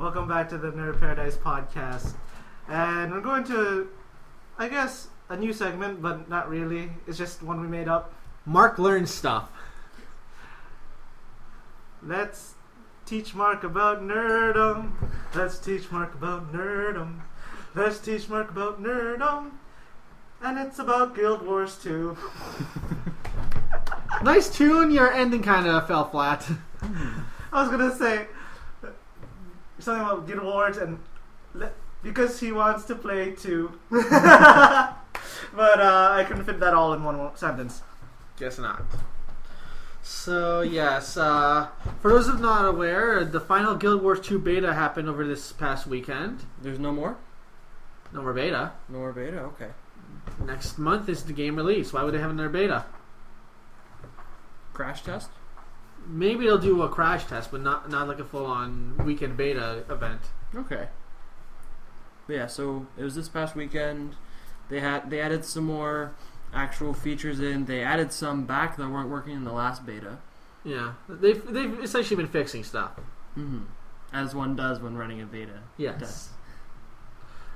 Welcome back to the Nerd Paradise podcast. And we're going to, I guess, a new segment, but not really. It's just one we made up. Mark learns stuff. Let's teach Mark about nerdom. Let's teach Mark about nerdom. Let's teach Mark about nerdom. And it's about Guild Wars 2. Nice tune, your ending kind of fell flat. I was going to say something about Guild Wars and because he wants to play 2. But I couldn't fit that all in one sentence. Guess not. So, yes, for those of not aware, the final Guild Wars 2 beta happened over this past weekend. There's no more? No more beta. No more beta? Okay. Next month is the game release. Why would they have another beta? Crash test? Maybe they'll do a crash test, but not like a full-on weekend beta event. Okay. But yeah, so it was this past weekend. They added some more actual features in. They added some back that weren't working in the last beta. Yeah, they've essentially been fixing stuff. Mm-hmm. As one does when running a beta. Yes. Does.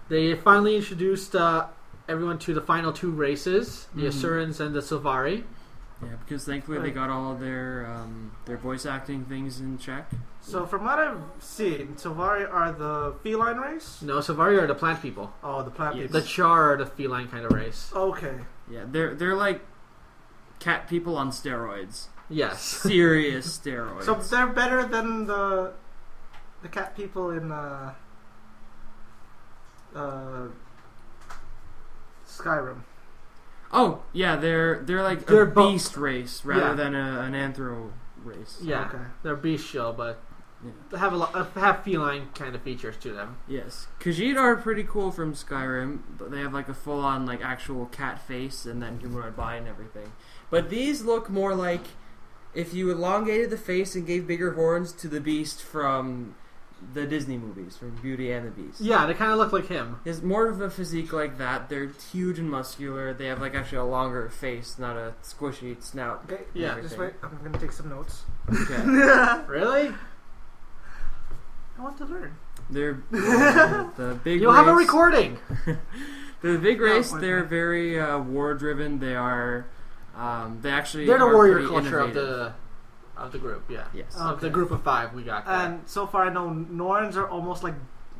They finally introduced everyone to the final 2 races, the Asurans and the Sylvari. Yeah, because thankfully they got all of their voice acting things in check. So from what I've seen, Sylvari are the feline race? No, Sylvari are the plant people. Oh, the plant people. The Char are the feline kind of race. Okay. Yeah, they're like cat people on steroids. Yes. Serious steroids. So they're better than the cat people in Skyrim. Oh, yeah, they're like They're a beast race rather than an anthro race. Yeah, okay. They're bestial, but they have feline kind of features to them. Yes. Khajiit are pretty cool from Skyrim, but they have like a full-on like actual cat face and then humanoid body and everything. But these look more like if you elongated the face and gave bigger horns to the beast from the Disney movies, from Beauty and the Beast. Yeah, they kind of look like him. It's more of a physique like that. They're huge and muscular. They have like actually a longer face, not a squishy snout. Okay, yeah. Just wait. I'm going to take some notes. Okay. Really? I want to learn. They're the big You'll race. have a recording. The big race, No, they're very war-driven. They are, they actually They're the are warrior pretty culture innovative. of the group, yeah. Yes. Of the group of 5 we got there. And so far I know Norns are almost like...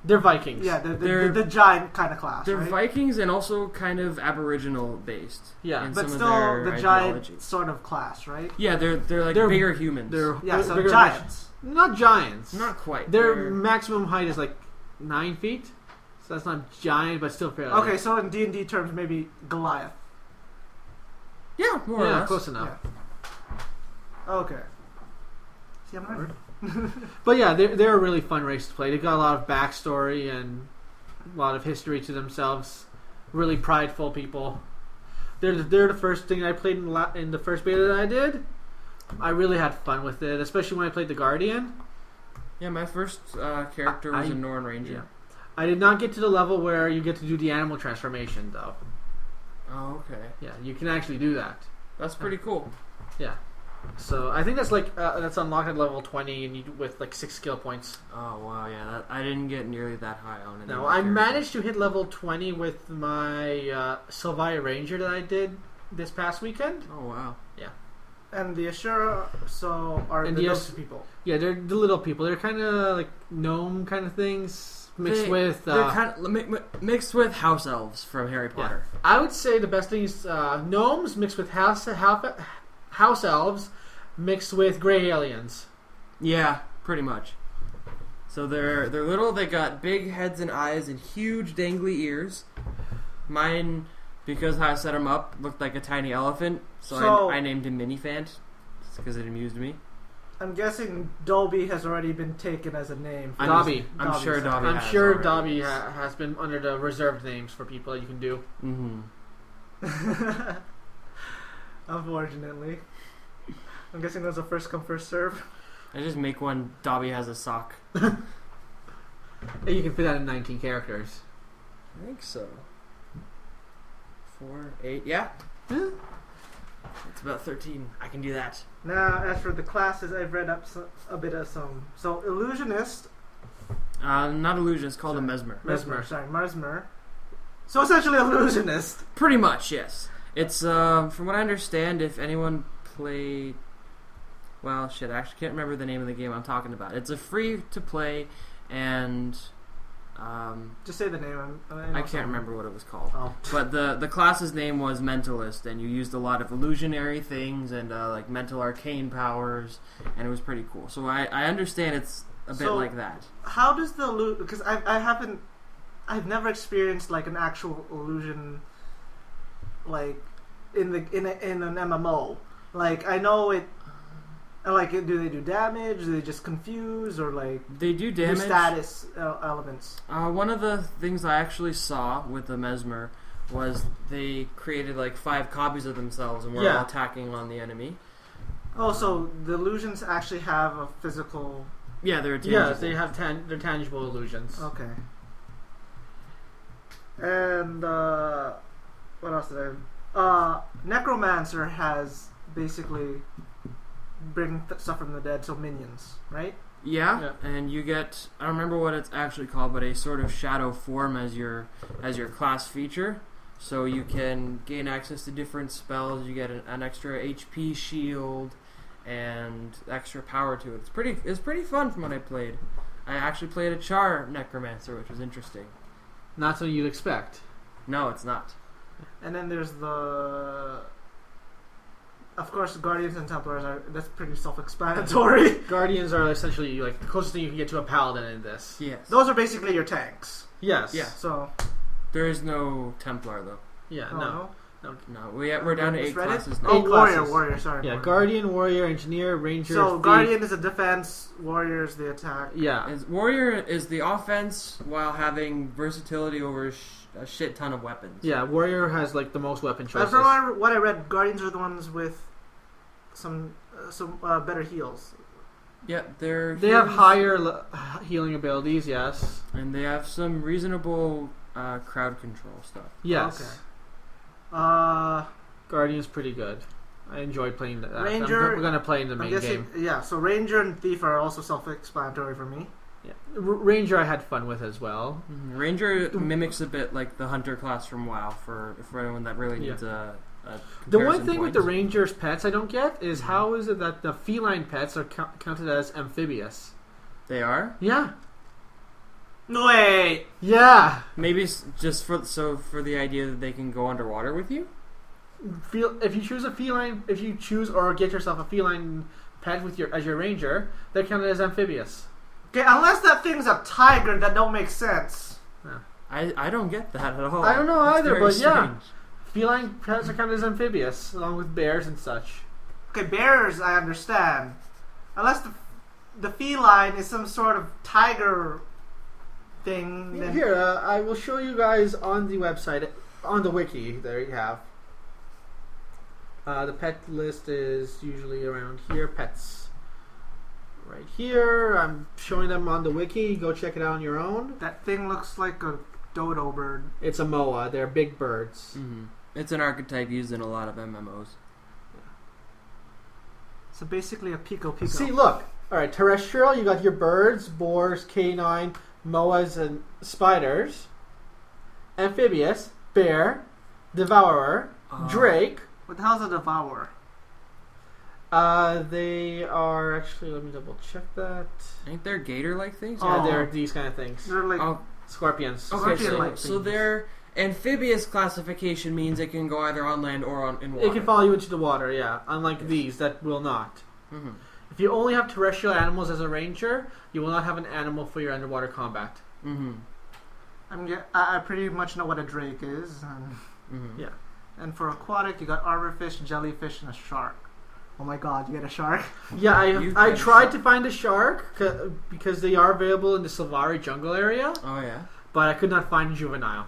They're Vikings. Yeah, They're the giant kind of class, They're right? Vikings and also kind of Aboriginal based. Yeah, in But some still of their the giant ideology. sort of class, right? Yeah, they're bigger humans. Yeah, so bigger giants. Not giants. Not quite. Their maximum height is like 9 feet. So that's not giant, but still fairly. Okay, so in D&D terms, maybe Goliath. Yeah, more or Yeah, less. close enough. Yeah. Okay. See, I'm right. But yeah, they're a really fun race to play. They've got a lot of backstory and a lot of history to themselves. Really prideful people. They're the first thing I played in the first beta that I did. I really had fun with it, especially when I played the Guardian. Yeah, my first character was a Norn Ranger. Yeah. I did not get to the level where you get to do the animal transformation, though. Oh, okay. Yeah, you can actually do that. That's pretty cool. Yeah. So I think that's that's unlocked at level 20 and with like 6 skill points. Oh wow, yeah, I didn't get nearly that high on it. No, I managed to hit level 20 with my Sylvia Ranger that I did this past weekend. Oh wow. Yeah. And the Ashura, are And the the those people. Yeah, they're the little people. They're kind of like gnome kind of things mixed with. They're kind of mixed with house elves from Harry Potter. Yeah. I would say the best thing is gnomes mixed with house elves mixed with gray aliens. Yeah, pretty much. So they're little. They got big heads and eyes and huge dangly ears. Mine, because how I set him up, looked like a tiny elephant. So I named him Minifant because it amused me. I'm guessing Dolby has already been taken as a name. For Dobby. I'm sure Dobby. I'm has sure already. Dobby has been under the reserved names for people that you can do. Mm-hmm. Unfortunately. I'm guessing that's a first come, first serve. I just make one. Dobby has a sock. And you can fit that in 19 characters. I think so. 4, 8, yeah. It's about 13. I can do that. Now, as for the classes, I've read up a bit of some. So, Illusionist Not illusion. It's called a mesmer. Mesmer. So essentially, illusionist. Pretty much, yes. It's from what I understand, if anyone played. Well, shit, I actually can't remember the name of the game I'm talking about. It's a free to play, and just say the name. I can't remember what it was called. Oh. But the class's name was Mentalist, and you used a lot of illusionary things and like mental arcane powers, and it was pretty cool. So I understand it's a bit like that. How does the because I've never experienced like an actual illusion like in an MMO. Like I know it. Like, do they do damage? Do they just confuse, or like they do damage? Status elements. One of the things I actually saw with the Mesmer was they created like 5 copies of themselves and were all attacking on the enemy. Oh, so the illusions actually have a physical. Yeah, they're tangible. Yeah, they have they're tangible illusions. Okay. And what else did I? Necromancer has basically. Bring stuff from the dead, so minions, right? Yeah, and you get, I don't remember what it's actually called, but a sort of shadow form as your class feature. So you can gain access to different spells, you get an extra HP shield, and extra power to it. It's pretty fun from what I played. I actually played a Char Necromancer, which was interesting. Not something you'd expect. No, it's not. And then there's of course, Guardians and Templars that's pretty self-explanatory. Guardians are essentially like the closest thing you can get to a paladin in this. Yes. Those are basically your tanks. Yes. Yeah. So there is no Templar though. Yeah. No. We're down to 8 classes now. Warrior. Sorry. Yeah. Warrior. Guardian, Warrior, Engineer, Ranger. So Thief. Guardian is a defense. Warrior is the attack. Yeah. Warrior is the offense while having versatility over a shit ton of weapons. Yeah. Warrior has like the most weapon choices. From what I read, Guardians are the ones with some better heals. Yeah, they have higher healing abilities. Yes. And they have some reasonable crowd control stuff. Yes. Okay. Guardian's pretty good. I enjoyed playing that. Ranger. We're gonna play in the main game. Yeah. So Ranger and Thief are also self-explanatory for me. Yeah. Ranger I had fun with as well. Mm-hmm. Ranger mimics a bit like the Hunter class from WoW for anyone that really needs a the one thing with the Ranger's pets I don't get is how is it that the feline pets are counted as amphibious? They are? Yeah. No way. Yeah. Maybe it's just for the idea that they can go underwater with you. If you choose or get yourself a feline pet with as your ranger, they're counted as amphibious. Okay, unless that thing's a tiger, that don't make sense. Yeah. I don't get that at all. I don't know either, but strange. yeah, feline pets are counted as amphibious along with bears and such. Okay, bears I understand, unless the feline is some sort of tiger thing. Then Here, I will show you guys on the website, on the wiki. There you have. The pet list is usually around here. Pets. Right here. I'm showing them on the wiki. Go check it out on your own. that thing looks like a dodo bird. It's a moa. They're big birds. Mm-hmm. It's an archetype used in a lot of MMOs. So basically a pico. See, look. All right, terrestrial. You got your birds, boars, canine, moas, and spiders. Amphibious, bear, devourer, drake. What the hell's a devourer? They are actually. Let me double check that. Ain't there gator-like things? Yeah, they're these kind of things. They're like Scorpions. Okay, Scorpion-like so things. their amphibious classification means it can go either on land or in water. It can follow you into the water, yeah. Unlike these that will not. Mm-hmm. If you only have terrestrial animals as a ranger, you will not have an animal for your underwater combat. Mm-hmm. I pretty much know what a drake is. Mm-hmm. Yeah. And for aquatic, you got arborfish, jellyfish, and a shark. Oh my god, you get a shark? Yeah, I tried to find a shark because they are available in the Silvari jungle area, Oh yeah. but I could not find a juvenile.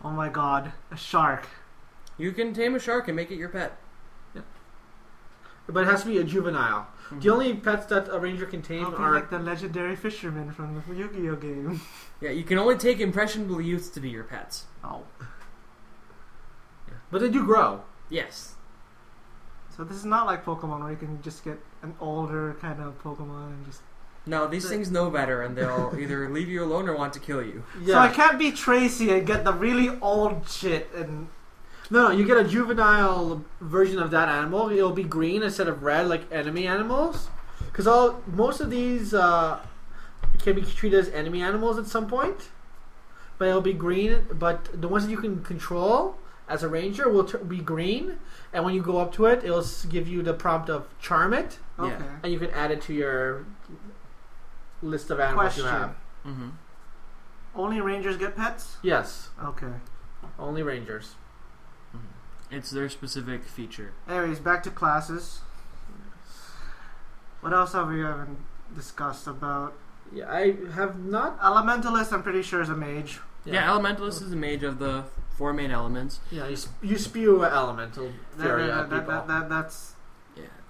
Oh my god, a shark. You can tame a shark and make it your pet. But it has to be a juvenile. Mm-hmm. The only pets that a ranger can tame I'll be are like the legendary fisherman from the Yu-Gi-Oh game. Yeah, you can only take impressionable youths to be your pets. Oh. but they do grow. Yes. So this is not like Pokemon where you can just get an older kind of Pokemon and just... No, these things know better, and they'll either leave you alone or want to kill you. So I can't be Tracy and get the really old shit and... No, you get a juvenile version of that animal. It'll be green instead of red, like enemy animals. Because most of these can be treated as enemy animals at some point. But it'll be green. But the ones that you can control as a ranger will be green. And when you go up to it, it'll give you the prompt of charm it. Okay. And you can add it to your list of animals you have. Mm-hmm. Only rangers get pets? Yes. Okay. Only rangers. It's their specific feature. Anyways, back to classes. What else have we haven't discussed about? Yeah, I have not... Elementalist, I'm pretty sure, is a mage. Yeah, Elementalist is a mage of the 4 main elements. Yeah, you spew elemental fury at people. That's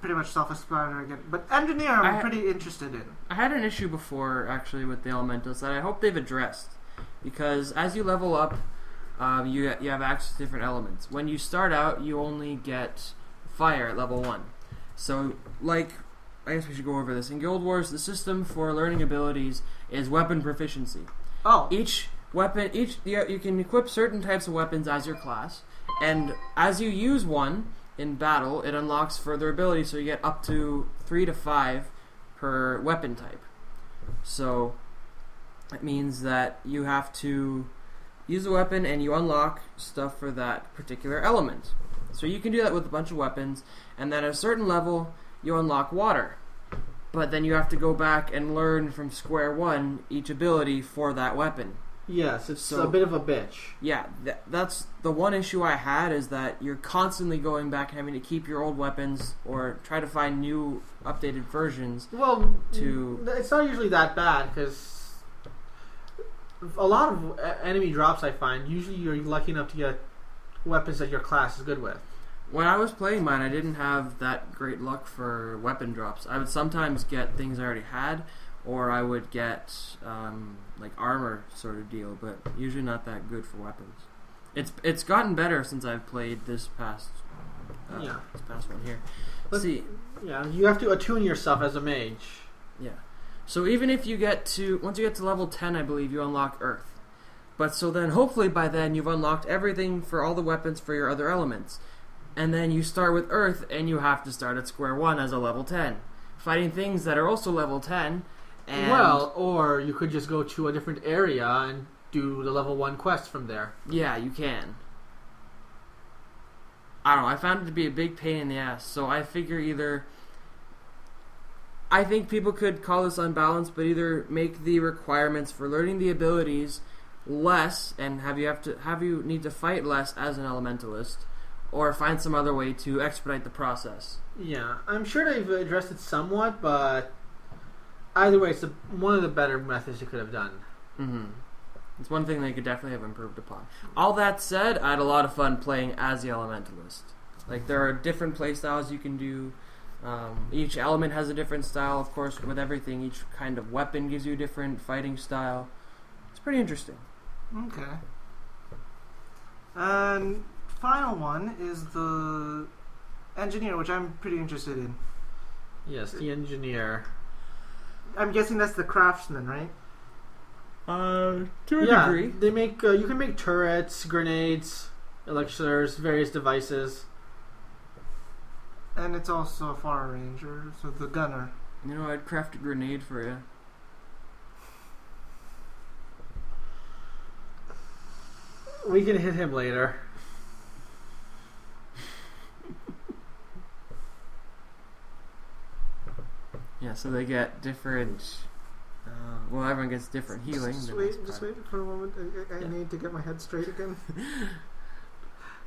pretty much self-explanatory again. But engineer, I'm pretty interested in. I had an issue before, actually, with the Elementalists that I hope they've addressed. Because as you level up, you have access to different elements. When you start out, you only get fire at level 1. So, I guess we should go over this. In Guild Wars, the system for learning abilities is weapon proficiency. Oh. Each weapon, you can equip certain types of weapons as your class, and as you use one in battle, it unlocks further abilities, so you get up to 3 to 5 per weapon type. So, it means that you have to use a weapon and you unlock stuff for that particular element. So you can do that with a bunch of weapons, and then at a certain level, you unlock water. But then you have to go back and learn from square one each ability for that weapon. Yes, it's a bit of a bitch. Yeah, that's the one issue I had, is that you're constantly going back and having to keep your old weapons or try to find new updated versions. Well, it's not usually that bad, because a lot of enemy drops I find, usually you're lucky enough to get weapons that your class is good with. When I was playing mine, I didn't have that great luck for weapon drops. I would sometimes get things I already had, or I would get armor sort of deal, but usually not that good for weapons. It's gotten better since I've played this past one here. Let's see. Yeah, you have to attune yourself as a mage. Yeah. So even if once you get to level 10, I believe, you unlock Earth. But so then hopefully by then you've unlocked everything for all the weapons for your other elements. And then you start with Earth, and you have to start at square one as a level 10. Fighting things that are also level 10. Or you could just go to a different area and do the level 1 quest from there. Yeah, you can. I don't know, I found it to be a big pain in the ass, so I figure I think people could call this unbalanced, but either make the requirements for learning the abilities less, and have you need to fight less as an elementalist, or find some other way to expedite the process. Yeah, I'm sure they've addressed it somewhat, but either way, it's one of the better methods you could have done. Mm-hmm. It's one thing they could definitely have improved upon. All that said, I had a lot of fun playing as the elementalist. There are different play styles you can do. Each element has a different style, of course, with everything. Each kind of weapon gives you a different fighting style. It's pretty interesting. Okay. And final one is the engineer, which I'm pretty interested in. Yes, the engineer. I'm guessing that's the craftsman, right? To a degree. They make you can make turrets, grenades, elixirs, various devices. And it's also a far ranger, so the gunner. I'd craft a grenade for you. We can hit him later. Yeah, so they get different... everyone gets different healing. Just wait for a moment. I need to get my head straight again.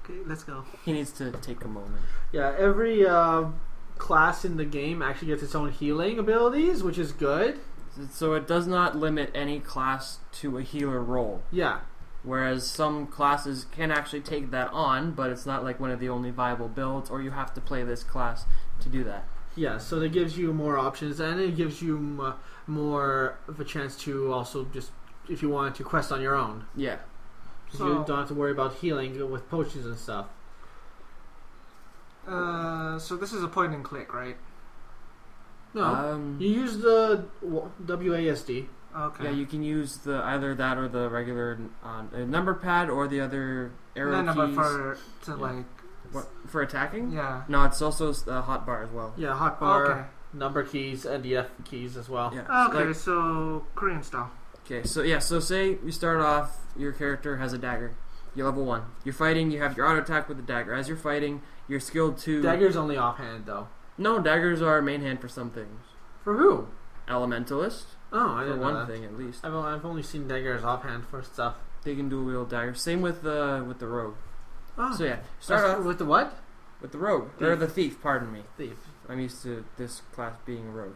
Okay, let's go. He needs to take a moment. Yeah, every class in the game actually gets its own healing abilities, which is good. So it does not limit any class to a healer role. Yeah. Whereas some classes can actually take that on, but it's not like one of the only viable builds, or you have to play this class to do that. Yeah, so it gives you more options, and it gives you more of a chance to also just, if you wanted to, quest on your own. Yeah. So you don't have to worry about healing with potions and stuff. So this is a point and click, right? No, you use the WASD. Okay. Yeah, you can use either that or the regular number pad or the other arrow keys. For attacking? Yeah. No, it's also the hot bar as well. Yeah, hot bar, number keys, and the F keys as well. Yeah. Okay, so Korean style. Okay, so say you start off, your character has a dagger. You're level 1. You're fighting, you have your auto attack with the dagger. As you're fighting, you're skilled 2. Dagger's only offhand, though. No, daggers are main hand for some things. For who? Elementalist. Oh, I For didn't know one that. thing, at least. I've only seen daggers offhand for stuff. They can dual wield daggers. Same with the rogue. Oh. So yeah, start off with the what? with the rogue. Thief. Or the thief, pardon me. Thief. I'm used to this class being a rogue.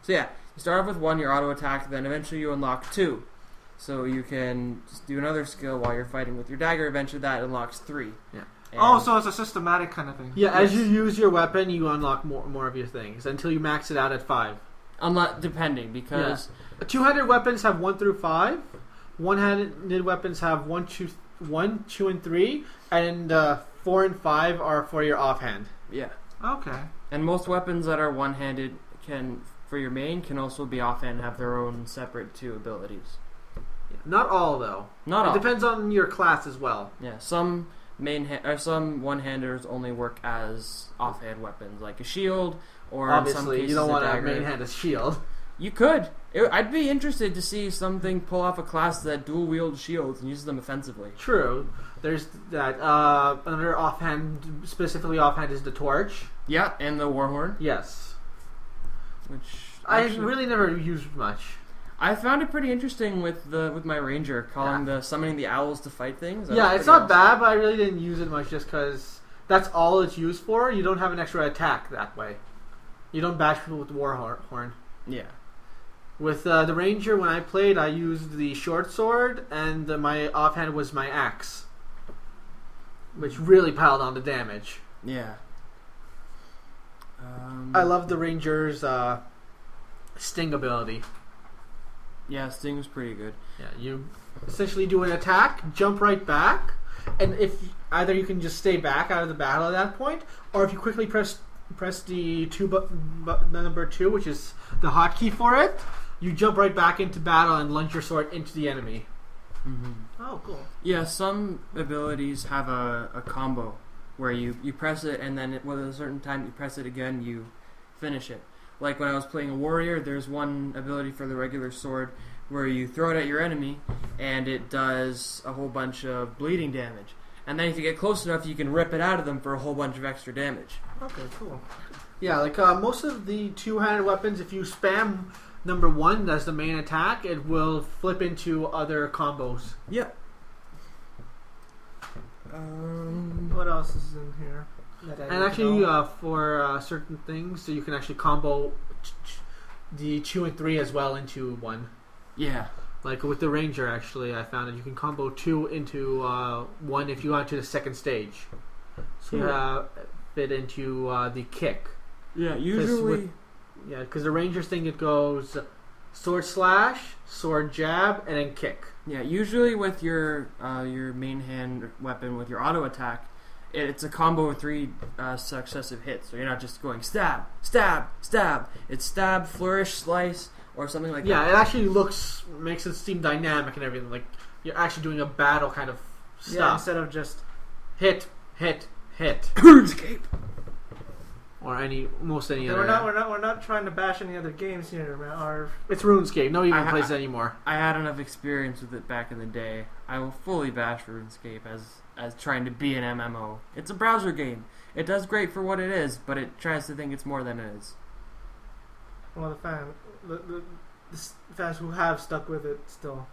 So yeah, you start off with 1, your auto attack, then eventually you unlock 2. So you can just do another skill while you're fighting with your dagger. Eventually that unlocks 3. Yeah. And So it's a systematic kind of thing. Yeah, as you use your weapon, you unlock more of your things until you max it out at 5. depending, because 2-handed weapons have 1 through 5. One-handed weapons have 1, 2, and 3, and 4 and 5 are for your offhand. yeah. Okay. And most weapons that are one-handed for your main can also be offhand and have their own separate 2 abilities. Not all, though. Not all. It depends on your class as well. Yeah, some some one-handers only work as offhand weapons, like a shield, or in some Obviously, cases you don't want a to dagger. main hand a shield. You could. I'd be interested to see something pull off a class that dual wield shields and uses them offensively. True. There's that. Another offhand, specifically offhand, is the torch. Yeah, and the warhorn, Yes. which I actually- really never used much. I found it pretty interesting with my ranger calling summoning the owls to fight things. That Yeah, was it's pretty not bad, but I really didn't use it much just because that's all it's used for. You don't have an extra attack that way. You don't bash people with the warhorn. awesome. Yeah. With the ranger, when I played, I used the short sword, and my offhand was my axe, which really piled on the damage. Yeah. I love the ranger's sting ability. Yeah, Sting was pretty good. Yeah, you essentially do an attack, jump right back, and if either you can just stay back out of the battle at that point, or if you quickly press the number 2, which is the hotkey for it, you jump right back into battle and lunge your sword into the enemy. Mm-hmm. Oh, cool. Yeah, some abilities have a combo where you press it and then with a certain time you press it again, you finish it. Like when I was playing a warrior, there's one ability for the regular sword where you throw it at your enemy and it does a whole bunch of bleeding damage. And then if you get close enough, you can rip it out of them for a whole bunch of extra damage. Okay, cool. Yeah, like most of the two-handed weapons, if you spam number 1 as the main attack, it will flip into other combos. Yep. What else is in here? And actually, for certain things, so you can actually combo the 2 and 3 as well into 1. Yeah. Like with the ranger, actually, I found that you can combo 2 into 1 if you go to the second stage. So you fit into the kick. Yeah, usually. Because the ranger's thing, it goes sword slash, sword jab, and then kick. Yeah, usually with your main hand weapon with your auto attack, it's a combo of 3 successive hits. So you're not just going stab, stab, stab. It's stab, flourish, slice, or something like that. Yeah, it actually makes it seem dynamic and everything. Like you're actually doing a battle kind of stuff. Yeah, instead of just hit. RuneScape. Or most any Yeah, other. we're not trying to bash any other games here, man. It's RuneScape. Nobody even plays it anymore. I had enough experience with it back in the day. I will fully bash RuneScape as trying to be an MMO. It's a browser game. It does great for what it is, but it tries to think it's more than it is. Well, the fans who have stuck with it still.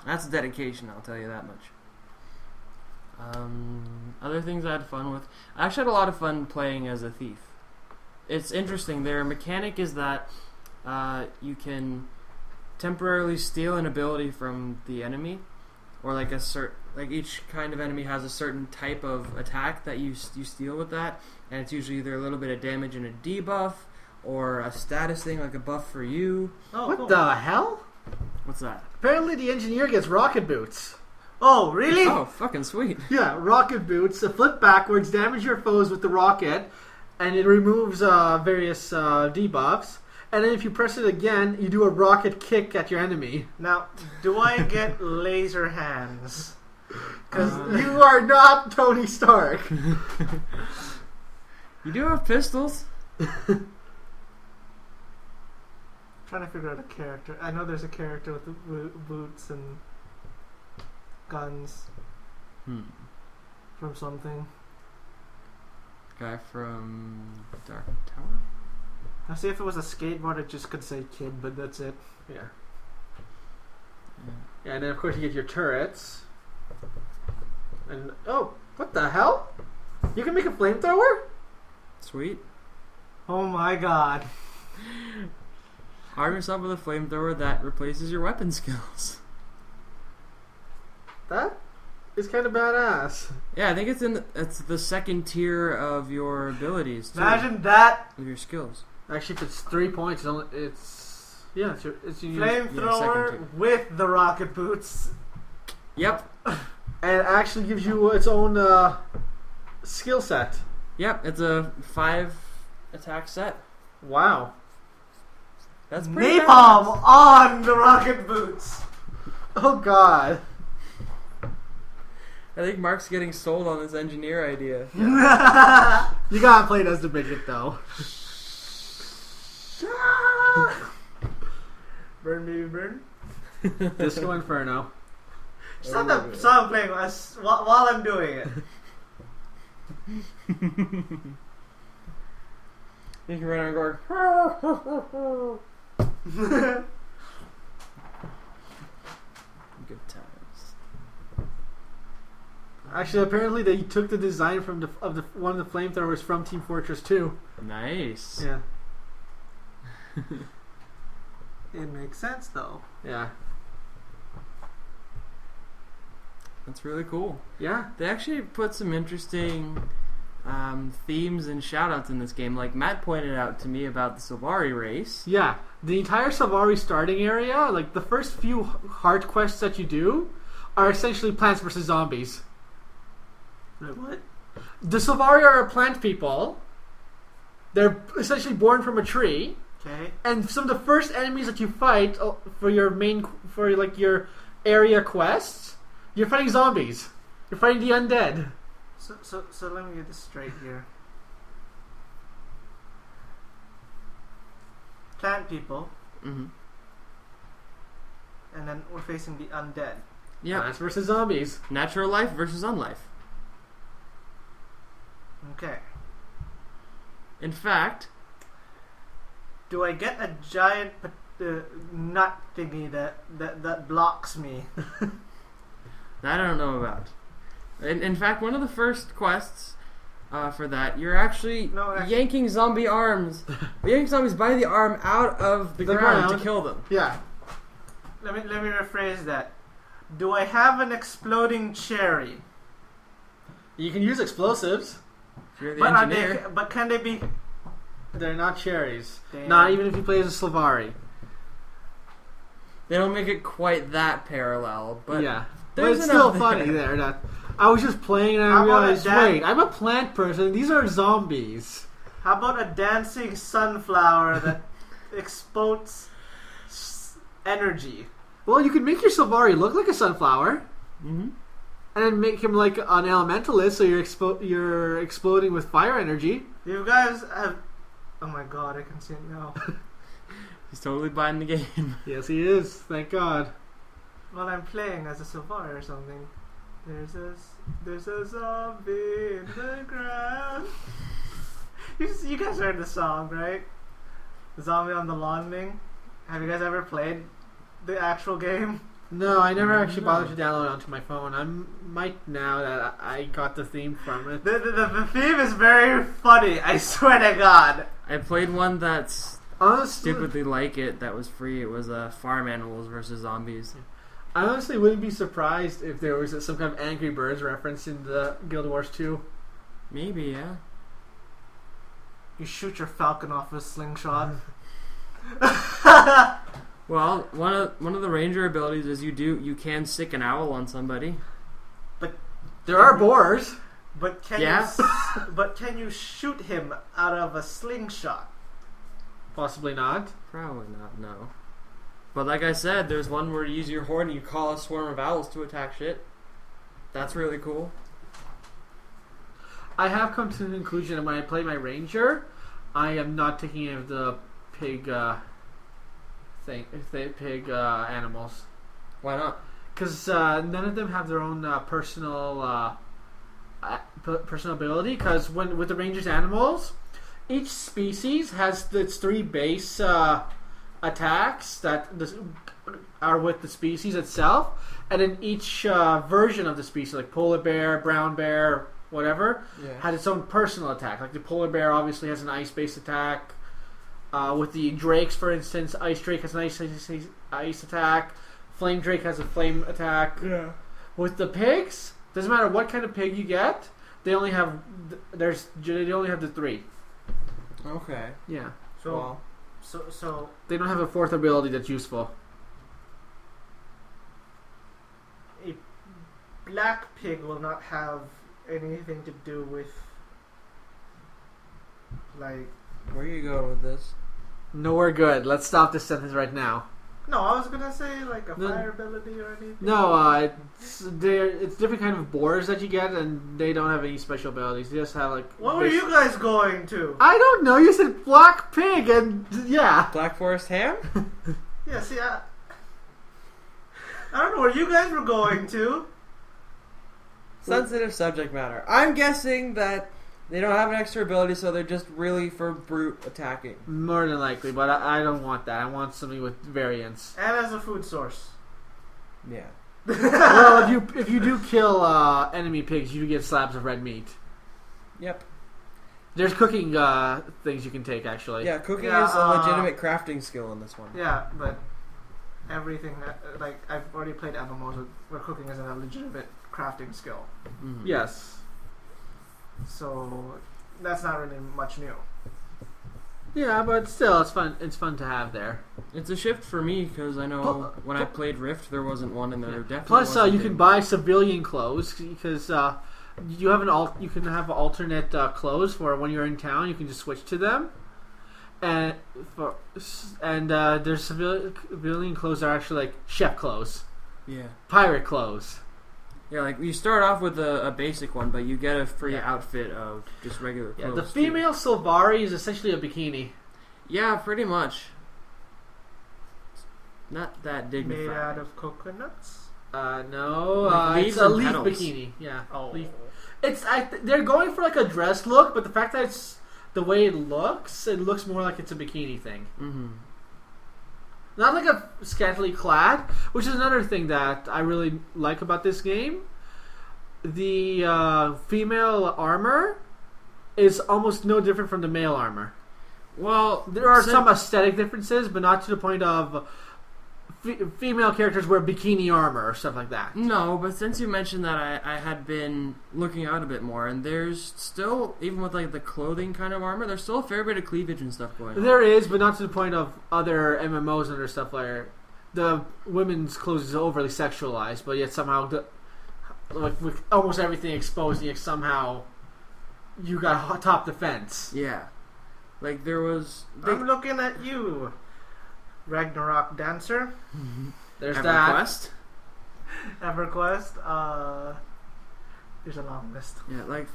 That's dedication, I'll tell you that much. Other things I had fun with. I actually had a lot of fun playing as a thief. It's interesting. Their mechanic is that you can temporarily steal an ability from the enemy, or like each kind of enemy has a certain type of attack that you steal with that, and it's usually either a little bit of damage and a debuff, or a status thing like a buff for you. Oh, What cool. the hell? What's that? Apparently, the engineer gets rocket boots. Oh, really? Oh, fucking sweet. Yeah, rocket boots. Flip backwards, damage your foes with the rocket, and it removes various debuffs. And then if you press it again, you do a rocket kick at your enemy. Now, do I get laser hands? Because you are not Tony Stark. You do have pistols. Trying to figure out a character. I know there's a character with the boots and guns from something. Guy from Dark Tower? Now, see, if it was a skateboard, it just could say kid, but that's it. Yeah. Yeah, and then of course you get your turrets. And oh, what the hell? You can make a flamethrower? Sweet. Oh my god. Arm yourself with a flamethrower that replaces your weapon skills. That is kind of badass. Yeah, I think it's the second tier of your abilities too. Imagine that. With your skills. Actually, if it's 3 points, it's your Flamethrower with the rocket boots. Yep. And it actually gives you its own skill set. Yep, it's a 5 attack set. Wow. That's pretty Napalm badass. on the rocket boots. Oh god. I think Mark's getting sold on this engineer idea. You gotta play it as the midget though. Burn, baby, burn. Disco Inferno. Just have the song playing while I'm doing it. You can run around going. Good times. Actually, apparently they took the design from one of the flamethrowers from Team Fortress 2. Nice. Yeah. It makes sense though. Yeah. That's really cool. Yeah. They actually put some interesting themes and shoutouts in this game. Like Matt pointed out to me about the Sylvari race. Yeah. The entire Sylvari starting area, like the first few hard quests that you do, are essentially Plants vs. Zombies. Wait, what? The Sylvari are plant people. They're essentially born from a tree. Okay. And some of the first enemies that you fight for your your area quests, you're fighting zombies. You're fighting the undead. So let me get this straight here. Plant people, Mm-hmm. and then we're facing the undead. Yeah. Plants versus zombies. Natural life versus unlife. Okay. In fact, Do I get a giant nut thingy that blocks me? that I don't know about. In fact, one of the first quests for that, you're actually yanking zombie arms. Yanking zombies by the arm out of the ground to kill them. Yeah. Let me rephrase that. Do I have an exploding cherry? You can use explosives. If you're the engineer. But can they be? They're not cherries. Damn. Not even if you play as a Sylvari. They don't make it quite that parallel, but yeah. But there's it's still enough funny there. That I was just playing and I realized, wait, I'm a plant person. These are zombies. How about a dancing sunflower that explodes energy? Well, you could make your Sylvari look like a sunflower. Mm-hmm. And then make him like an elementalist, so you're exploding with fire energy. You guys have... Oh my god, I can see it now. He's totally buying the game. Yes, he is. Thank God. While I'm playing as a Sylvari or something, there's a zombie in the ground. You guys heard the song, right? The zombie on the lawn thing. Have you guys ever played the actual game? No, I never actually bothered to download it onto my phone. I might now that I got the theme from it. The theme is very funny, I swear to God. I played one that's Honestly, stupidly like it that was free. It was farm animals versus zombies. I honestly wouldn't be surprised if there was some kind of Angry Birds reference in the Guild Wars 2. Maybe, yeah. You shoot your falcon off with a slingshot. Well, one of the ranger abilities is you can sick an owl on somebody. There are boars. But can but can you shoot him out of a slingshot? Possibly not. Probably not, no. But like I said, there's one where you use your horn and you call a swarm of owls to attack shit. That's really cool. I have come to the conclusion that when I play my ranger, I am not taking any of the pig animals. Why not? Because none of them have their own personal ability. Because with the ranger's animals, each species has its 3 base attacks that are with the species itself, and then each version of the species, like polar bear, brown bear, whatever, has its own personal attack. Like the polar bear obviously has an ice-based attack. With the drakes, for instance, ice drake has an ice attack. Flame drake has a flame attack. Yeah. With the pigs, doesn't matter what kind of pig you get, they only have the 3. Okay. Yeah. So They don't have a 4th ability that's useful. a black pig will not have anything to do with, like... Where are you going with this? Nowhere good. Let's stop this sentence right now. No, I was gonna say like a fire ability or anything. No, it's different kind of boars that you get, and they don't have any special abilities. They just have like... What were you guys going to? I don't know. You said black pig, and yeah. Black Forest ham? Yeah, see, I don't know where you guys were going to. Sensitive subject matter. I'm guessing that they don't have an extra ability, so they're just really for brute attacking. More than likely, but I don't want that. I want something with variance. And as a food source. Yeah. Well, if you do kill enemy pigs, you do get slabs of red meat. Yep. There's cooking things you can take, actually. Yeah, cooking is a legitimate crafting skill in this one. Yeah, but everything, like, I've already played MMOs where cooking is a legitimate crafting skill. Mm-hmm. Yes. So that's not really much new. Yeah, but still, it's fun. It's fun to have there. It's a shift for me because I know when I played Rift, there wasn't one, and there definitely Plus, wasn't you can buy civilian clothes because you have you can have alternate clothes for when you're in town. You can just switch to them, and there's civilian clothes that are actually like chef clothes, pirate clothes. Yeah, like you start off with a basic one, but you get a free outfit of just regular clothes. Yeah, the female Sylvari is essentially a bikini. Yeah, pretty much. Not that dignified. Made out of coconuts? No, Like it's a leaf petals. bikini. Yeah, Oh. leaf. They're going for like a dress look, but the fact that it's the way it looks more like it's a bikini thing. Mm-hmm. Not like a scantily clad, which is another thing that I really like about this game. The female armor is almost no different from the male armor. Well, There are some aesthetic differences, but not to the point of female characters wear bikini armor or stuff like that. No, but since you mentioned that, I had been looking out a bit more, and there's still, even with like the clothing kind of armor, there's still a fair bit of cleavage and stuff going on. There is, but not to the point of other MMOs and other stuff where the women's clothes is overly sexualized, but yet somehow, like with almost everything exposed, yet somehow you got top defense. Yeah. Like there was... I'm looking at you, Ragnarok Dancer. There's EverQuest? EverQuest. There's a long list. Yeah, like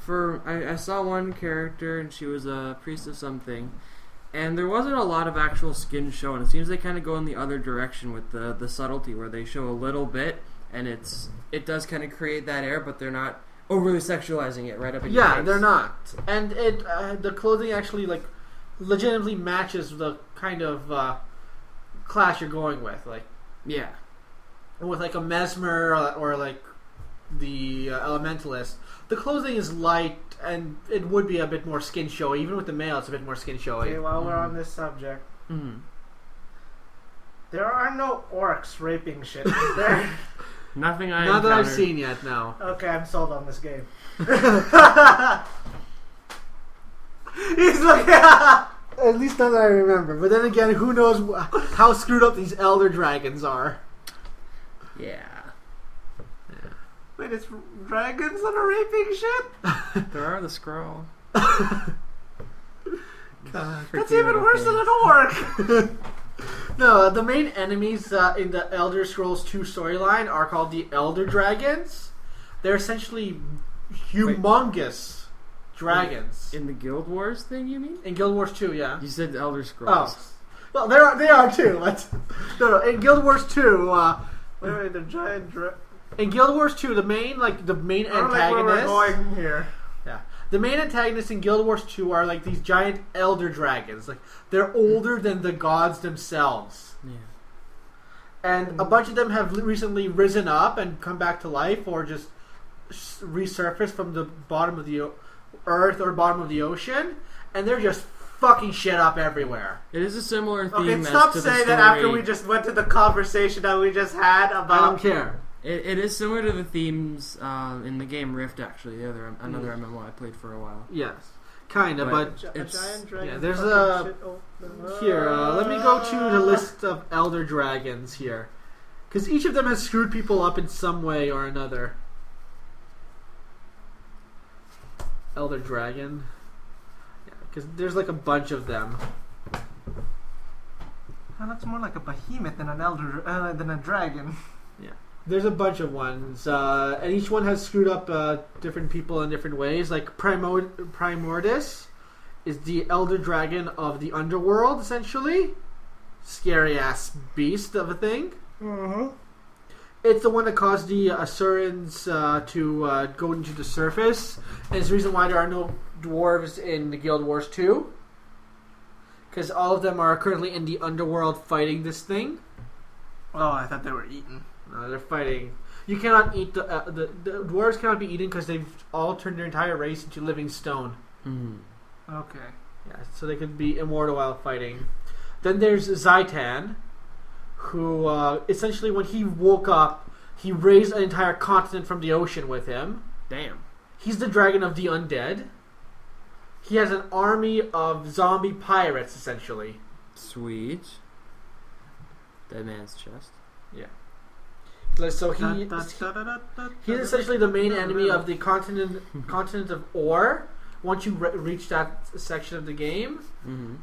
I saw one character and she was a priest of something, and there wasn't a lot of actual skin shown. It seems they kind of go in the other direction with the subtlety where they show a little bit, and it does kind of create that air, but they're not overly sexualizing it right up in your face. They're not. And the clothing actually like legitimately matches the kind of class you're going with. Like with like a Mesmer or like the Elementalist, the clothing is light and it would be a bit more skin showy. Even with the male, it's a bit more skin showy. Okay, while we're on this subject, Mm-hmm. there are no orcs raping shit, is there? Nothing I Not that I've encountered. seen yet, no. Okay, I'm sold on this game. He's like, At least not that I remember. But then again, who knows how screwed up these Elder Dragons are. Yeah. Wait, it's dragons that are raping shit? There are the scroll. God. That's even worse than an orc! No, the main enemies in the Elder Scrolls 2 storyline are called the Elder Dragons. They're essentially humongous dragons. In the Guild Wars thing, you mean? In Guild Wars 2, yeah. You said Elder Scrolls. Oh. Well, they are too. No, in Guild Wars 2, Wait, the giant in Guild Wars 2, the main antagonist. Where we're going here. Yeah. The main antagonists in Guild Wars 2 are like these giant elder dragons. Like they're older than the gods themselves. Yeah. And a bunch of them have recently risen up and come back to life or just resurfaced from the bottom of the earth or bottom of the ocean, and they're just fucking shit up everywhere. It is a similar theme. Okay, stop as to saying the that story. after we just went to the conversation that we just had about. I don't care. It is similar to the themes in the game Rift, actually. Another MMO I played for a while. Yes, kinda, but A giant dragon. yeah, there's fucking shit here. Let me go to the list of elder dragons here, because each of them has screwed people up in some way or another. Elder dragon. Yeah, because there's like a bunch of them. That looks more like a behemoth than than a dragon. Yeah, there's a bunch of ones, and each one has screwed up different people in different ways. Like Primordus is the elder dragon of the underworld, essentially. Scary ass beast of a thing. It's the one that caused the Asurans to go into the surface, and it's the reason why there are no dwarves in the Guild Wars 2. Because all of them are currently in the underworld fighting this thing. Oh, I thought they were eaten. No, they're fighting. You cannot eat the dwarves cannot be eaten because they've all turned their entire race into living stone. Okay. Yeah, so they could be immortal while fighting. Then there's Zaitan, who essentially when he woke up, he raised an entire continent from the ocean with him. Damn. He's the dragon of the undead. He has an army of zombie pirates, essentially. Sweet. Dead man's chest. Yeah. So he's essentially the main enemy of the continent of Ore. Once you reach that section of the game,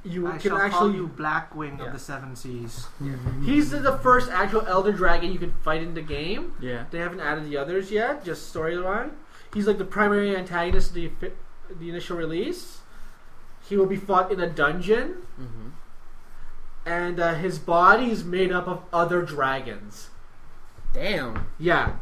you I can shall actually call you Blackwing of the Seven Seas. He's the first actual elder dragon you can fight in the game. Yeah. They haven't added the others yet, just storyline. He's like the primary antagonist of the initial release. He will be fought in a dungeon, and his body is made up of other dragons. Damn. Yeah.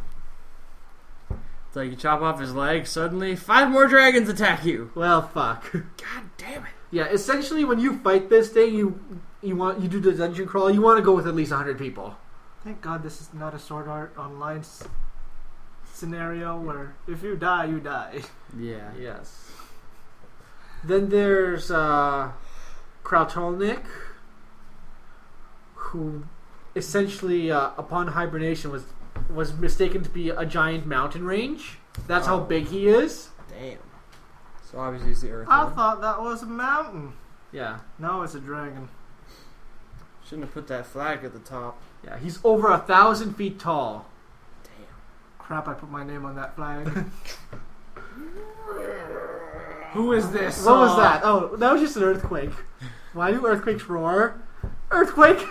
It's like you chop off his leg, suddenly 5 more dragons attack you. Well, fuck. God damn it. Yeah, essentially when you fight this thing, you do the dungeon crawl, you want to go with at least 100 people. Thank God this is not a Sword Art Online scenario where if you die, you die. Yeah. Yes. Then there's Krautolnik, who essentially upon hibernation was mistaken to be a giant mountain range. That's how big he is. Damn. So obviously he's the Earth I one. thought that was a mountain. Yeah. No, it's a dragon. Shouldn't have put that flag at the top. Yeah, he's over 1,000 feet tall. Damn. Crap, I put my name on that flag. Who is this? What was that? Oh, that was just an earthquake. Why do earthquakes roar? Earthquake!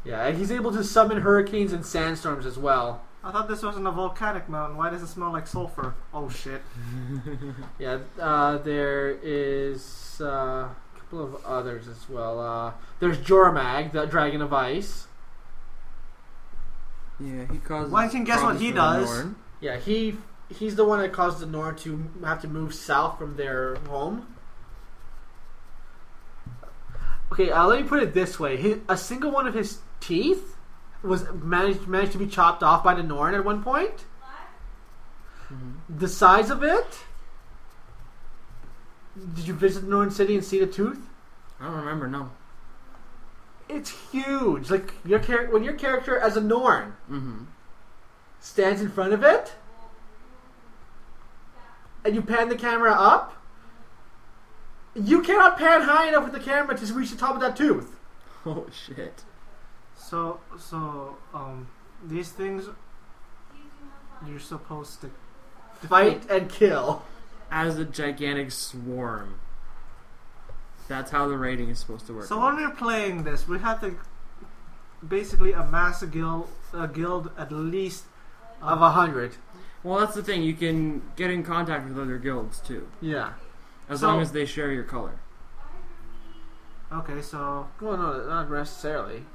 Yeah, he's able to summon hurricanes and sandstorms as well. I thought this wasn't a volcanic mountain. Why does it smell like sulfur? Oh shit. Yeah, there is a couple of others as well. There's Jormag, the dragon of ice. Yeah, he causes. Well, I can guess what he does. Norn. Yeah, he's the one that caused the Norn to have to move south from their home. Okay, let me put it this way: a single one of his teeth was managed to be chopped off by the Norn at one point. The size of it. Did you visit the Norn City and see the tooth? I don't remember. No. It's huge. Like when your character as a Norn stands in front of it, and you pan the camera up, you cannot pan high enough with the camera to reach the top of that tooth. Oh shit. So, these things you're supposed to Fight and kill. As a gigantic swarm. That's how the rating is supposed to work. So when we're playing this, we have to basically amass a guild at least Of 100. Well, that's the thing. You can get in contact with other guilds too, Yeah. as long as they share your color. Okay, so Well, no, not necessarily.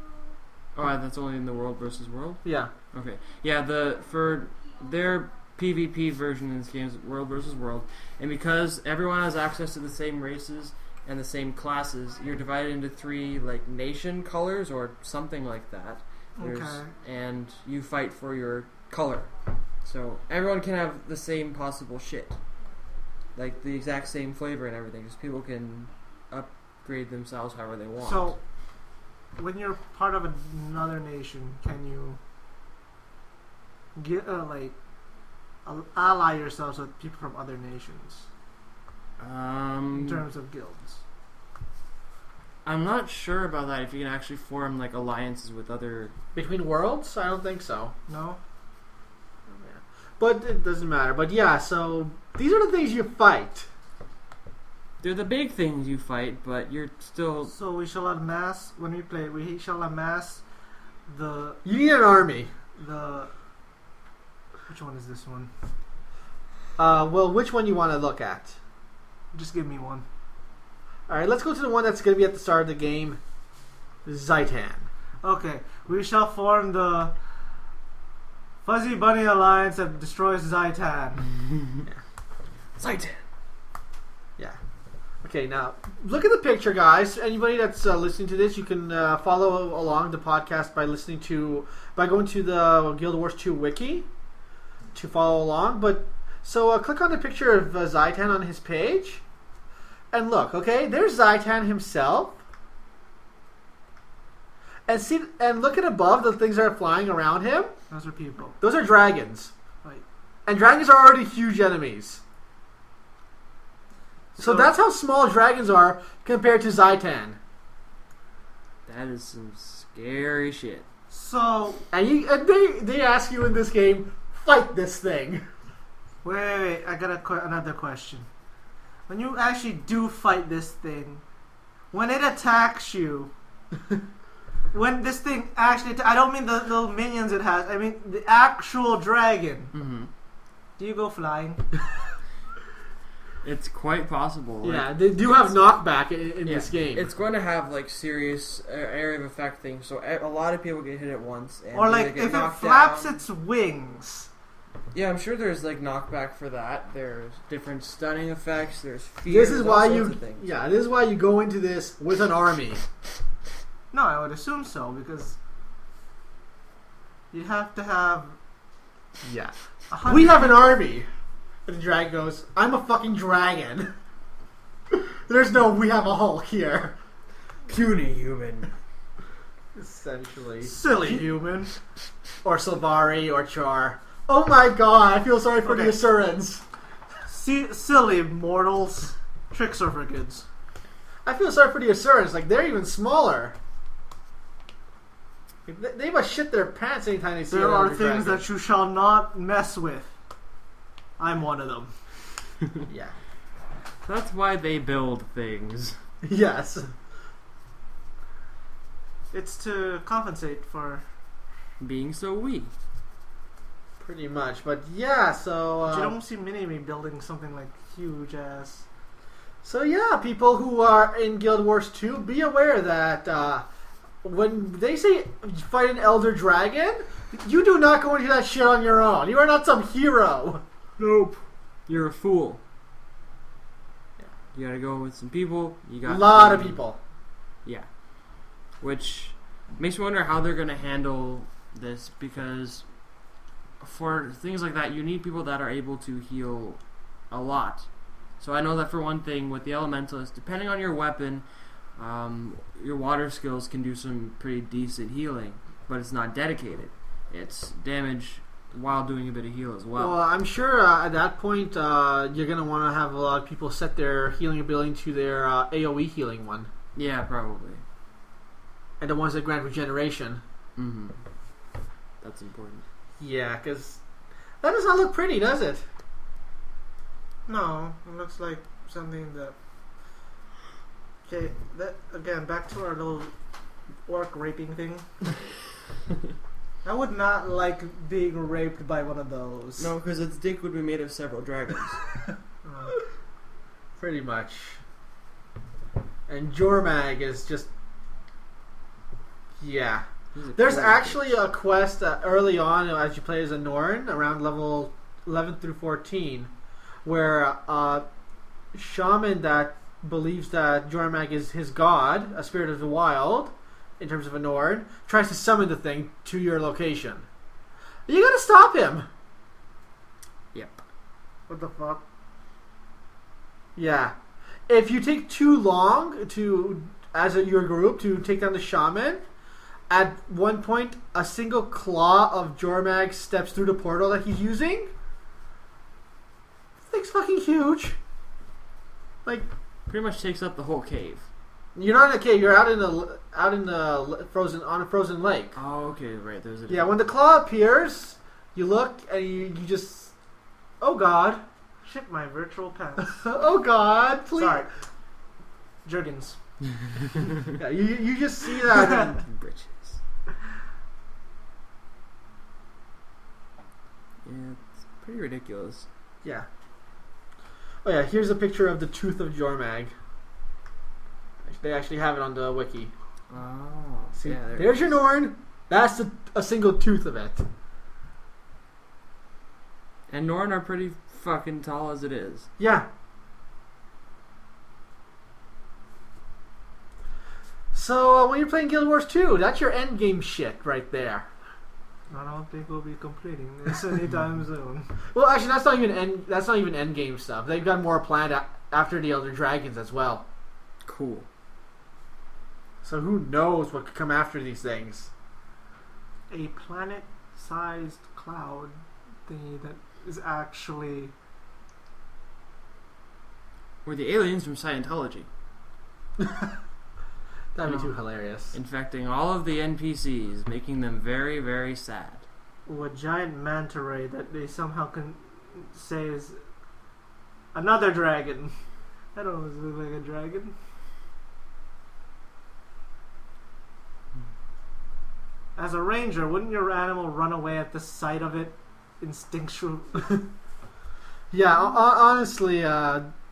Oh, that's only in the world versus world. Yeah. Okay. Yeah. For their PvP version in this game is world versus world, and because everyone has access to the same races and the same classes, you're divided into 3 like nation colors or something like that. And you fight for your color. So everyone can have the same possible shit. Like the exact same flavor and everything. Just people can upgrade themselves however they want. So when you're part of another nation, can you get ally yourselves with people from other nations in terms of guilds? I'm not sure about that. If you can actually form like alliances with other. Between worlds? I don't think so. No? But it doesn't matter. But yeah, so these are the things you fight. They're the big things you fight, but you're still. So we shall amass, when we play, we shall amass You need an army. Which one is this one? Well, which one you want to look at? Just give me one. Alright, let's go to the one that's going to be at the start of the game. Zaitan. Okay, we shall form the Fuzzy Bunny Alliance that destroys Zaitan. Zaitan. Yeah. Okay, now, look at the picture, guys. Anybody that's listening to this, you can follow along the podcast by going to the Guild Wars 2 wiki to follow along. But so click on the picture of Zaitan on his page. And look, okay, there's Zaitan himself. And look at above the things that are flying around him. Those are people. Those are dragons. Right. And dragons are already huge enemies. So that's how small dragons are compared to Zaitan. That is some scary shit. So And they ask you in this game, fight this thing. wait, I got another question. When you actually do fight this thing, when it attacks you, when this thing actually, I don't mean the little minions it has, I mean the actual dragon. Mm-hmm. Do you go flying? It's quite possible. Yeah, they do have knockback in this game. It's going to have like serious area of effect things, so a lot of people get hit at once. And Or like get if it knocked flaps down. its wings. Yeah, I'm sure there's like knockback for that. There's different stunning effects. There's fear. This is why sorts of things. this is why you go into this with an army. No, I would assume so, because you have to have. Yeah. 100 We have an army. And the dragon goes, I'm a fucking dragon. There's no we have a Hulk here. Puny human. Essentially. silly human. Or Sylvari or Char. Oh my god, I feel sorry for the Okay. Asurans. Silly mortals. Tricks are for kids. I feel sorry for the Asurans. Like, they're even smaller. They must shit their pants anytime they see There are another things dragon. that you shall not mess with. I'm one of them. Yeah. That's why they build things. Yes. It's to compensate for. Being so weak. Pretty much. But yeah, so... But you don't see Mini-Me building something like huge ass. So yeah, people who are in Guild Wars 2, be aware that when they say fight an Elder Dragon, you do not go into that shit on your own. You are not some hero. Nope. You're a fool. You gotta go with some people. You got A lot of people. Yeah. Which makes me wonder how they're gonna handle this, because for things like that, you need people that are able to heal a lot. So I know that for one thing, with the Elementalist, depending on your weapon, your water skills can do some pretty decent healing, but it's not dedicated. It's damage while doing a bit of heal as well. Well, I'm sure at that point you're going to want to have a lot of people set their healing ability to their AoE healing one. Yeah, probably. And the ones that grant regeneration. Mm-hmm. That's important. Yeah, because That does not look pretty, does it? No, it looks like something that. Okay, that again. Back to our little orc raping thing. I would not like being raped by one of those. No, because its dick would be made of several dragons. Pretty much. And Jormag is just... Yeah. There's actually a quest early on as you play as a Norn, around level 11 through 14, where a shaman that believes that Jormag is his god, a spirit of the wild, in terms of a Norn, tries to summon the thing to your location. You gotta stop him! Yep. What the fuck? Yeah. If you take too long to, your group, to take down the shaman, at one point, a single claw of Jormag steps through the portal that he's using. This thing's fucking huge. Like, Pretty much takes up the whole cave. you're not in a cave. You're out in the frozen on a frozen lake. Oh, okay, right. There's a Yeah, when the claw appears, you look and you just, oh god, Shit, my virtual pants. oh god, please. Sorry. Jergens. Yeah, you just see that. And, britches. Yeah, it's pretty ridiculous. yeah. Oh yeah, here's a picture of the tooth of Jormag. They actually have it on the wiki. Oh, See, yeah. there's your Norn. That's a single tooth of it. And Norn are pretty fucking tall as it is. Yeah. So when you're playing Guild Wars 2, that's your end game shit right there. I don't think we'll be completing this anytime soon. Well, actually, that's not even end game stuff. They've got more planned after the Elder Dragons as well. Cool. So who knows what could come after these things? A planet-sized cloud thingy that is actually... We're the aliens from Scientology. That'd be No. too hilarious. Infecting all of the NPCs, making them very, very sad. a giant manta ray that they somehow can say is another dragon. I don't know if it looks like a dragon. As a ranger, wouldn't your animal run away at the sight of it instinctually? Yeah, honestly,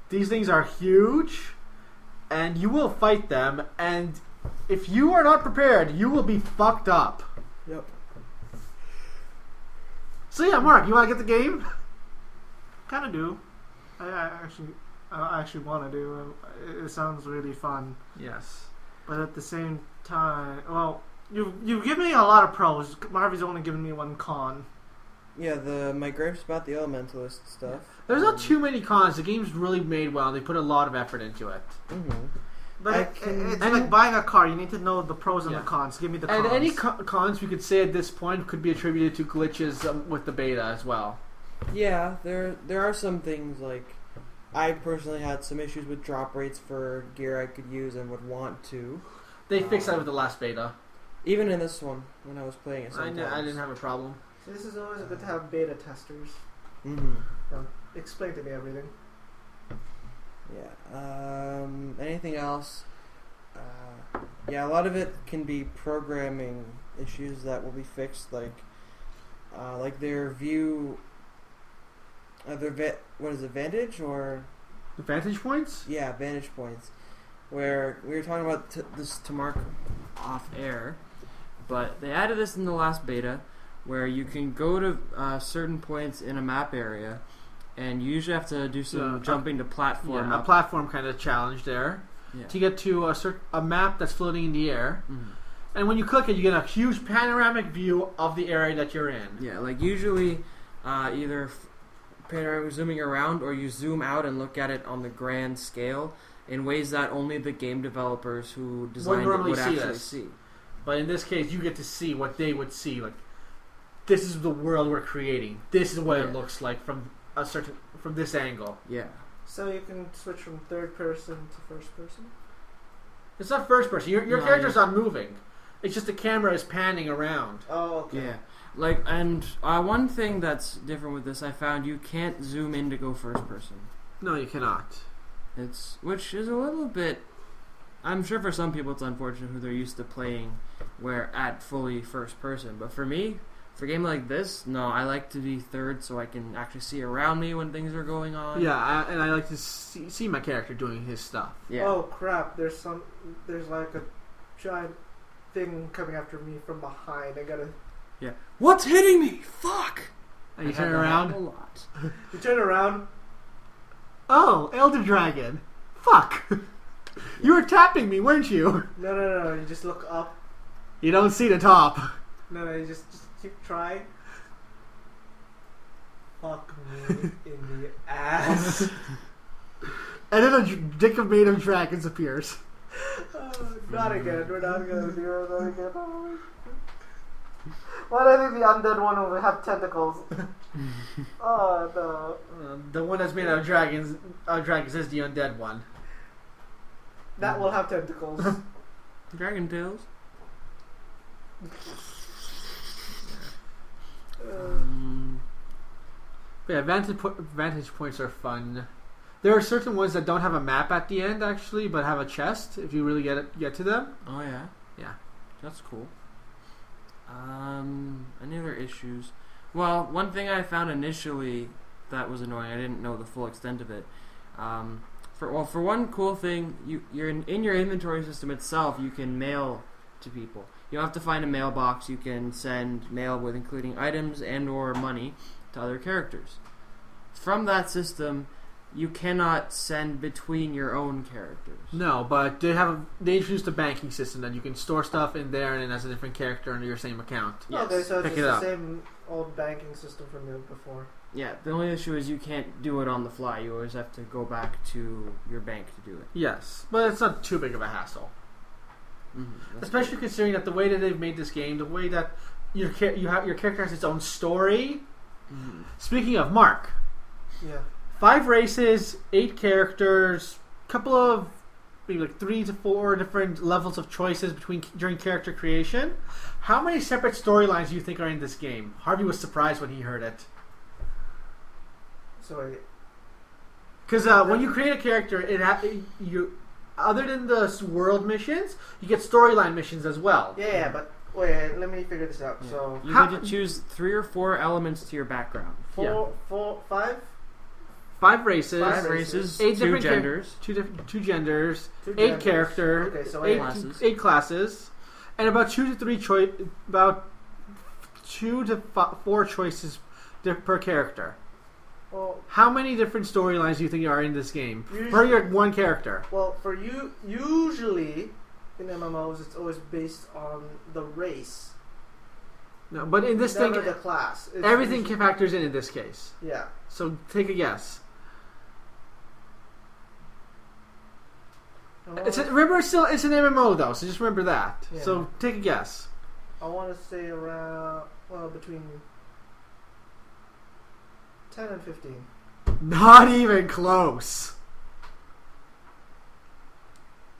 these things are huge, and you will fight them, and if you are not prepared, you will be fucked up. Yep. So yeah, Mark, you want to get the game? Kind of do. I actually want to do. It sounds really fun, Yes. but at the same time, well, you've given me a lot of pros. Harvey's only given me one con. Yeah, my gripes about the elementalist stuff. There's not too many cons. The game's really made well. They put a lot of effort into it. Mm-hmm. But it's like buying a car. You need to know the pros and Yeah. the cons. Give me the cons. And any cons we could say at this point could be attributed to glitches with the beta as well. Yeah, there are some things like I personally had some issues with drop rates for gear I could use and would want to. They fixed that with the last beta. Even in this one, when I was playing it I sometimes. didn't have a problem. This is always good to have beta testers. Mm-hmm. Explain to me everything. Yeah. Anything else? Yeah, a lot of it can be programming issues that will be fixed, like their view. What is it, Vantage or? The vantage points? Yeah, Vantage points. Where we were talking about this to Mark off air, but they added this in the last beta, where you can go to certain points in a map area, and you usually have to do some jumping to platform. Yeah, a platform kind of challenge there. Yeah. To get to a map that's floating in the air. Mm-hmm. And when you click it, you get a huge panoramic view of the area that you're in. Yeah, like usually either panoramic zooming around or you zoom out and look at it on the grand scale in ways that only the game developers who designed it would actually see. But in this case, you get to see what they would see. Like, this is the world we're creating. This is what it looks like from this angle. Yeah. So you can switch from third person to first person? It's not first person. Your character's not moving. It's just the camera is panning around. Oh, okay. Yeah. One thing that's different with this, I found you can't zoom in to go first person. No, you cannot. Which is a little bit. I'm sure for some people it's unfortunate who they're used to playing where at fully first person. But for me, for a game like this, no, I like to be third so I can actually see around me when things are going on. Yeah, and I like to see my character doing his stuff. Yeah. Oh crap! There's like a giant thing coming after me from behind. I gotta. Yeah. What's hitting me? Fuck! And you turn around. A lot. You turn around. Oh, Elder Dragon. Fuck. You were tapping me, weren't you? No. You just look up. You don't see the top. No. You just keep trying. Fuck me in the ass. And then a dick of made of dragons appears. Not again. We're not gonna do that again. Why do I think the undead one will have tentacles? Oh no. The one that's made out of dragons is the undead one. That will have tentacles. Dragon tails. Yeah, vantage points are fun. There are certain ones that don't have a map at the end, actually, but have a chest if you really get to them. Oh yeah, yeah, that's cool. Any other issues? Well, one thing I found initially that was annoying. I didn't know the full extent of it. For one cool thing, you're in your inventory system itself. You can mail to people. You don't have to find a mailbox. You can send mail with including items and/or money to other characters. From that system, you cannot send between your own characters. No, but they introduced a banking system that you can store stuff in there and it has a different character under your same account. Yes. Okay, so it's Pick just the same old banking system from before. Yeah, the only issue is you can't do it on the fly. You always have to go back to your bank to do it. Yes, but it's not too big of a hassle. Mm-hmm. Especially considering that the way that they've made this game, the way that your character has its own story. Mm-hmm. Speaking of, Mark. Yeah. 5 races, 8 characters, couple of maybe like 3 to 4 different levels of choices during character creation. How many separate storylines do you think are in this game? Harvey was surprised when he heard it. Sorry. Because when you create a character, you other than the world missions, you get storyline missions as well. Yeah, but wait, let me figure this out. Yeah. So you get to choose 3 or 4 elements to your background. 5? 5 races. 5 races. 8 2 different genders. 2 genders. 8 characters. Okay, so 8 classes, and about 2 to 4 choices per character. Well, how many different storylines do you think are in this game for your one character? Well, for you, usually in MMOs, it's always based on the race. No, but in this thing, the class. Everything factors in this case. Yeah. So take a guess. Remember, it's an MMO though, so just remember that. Yeah. So take a guess. I want to say around between 10 and 15. Not even close.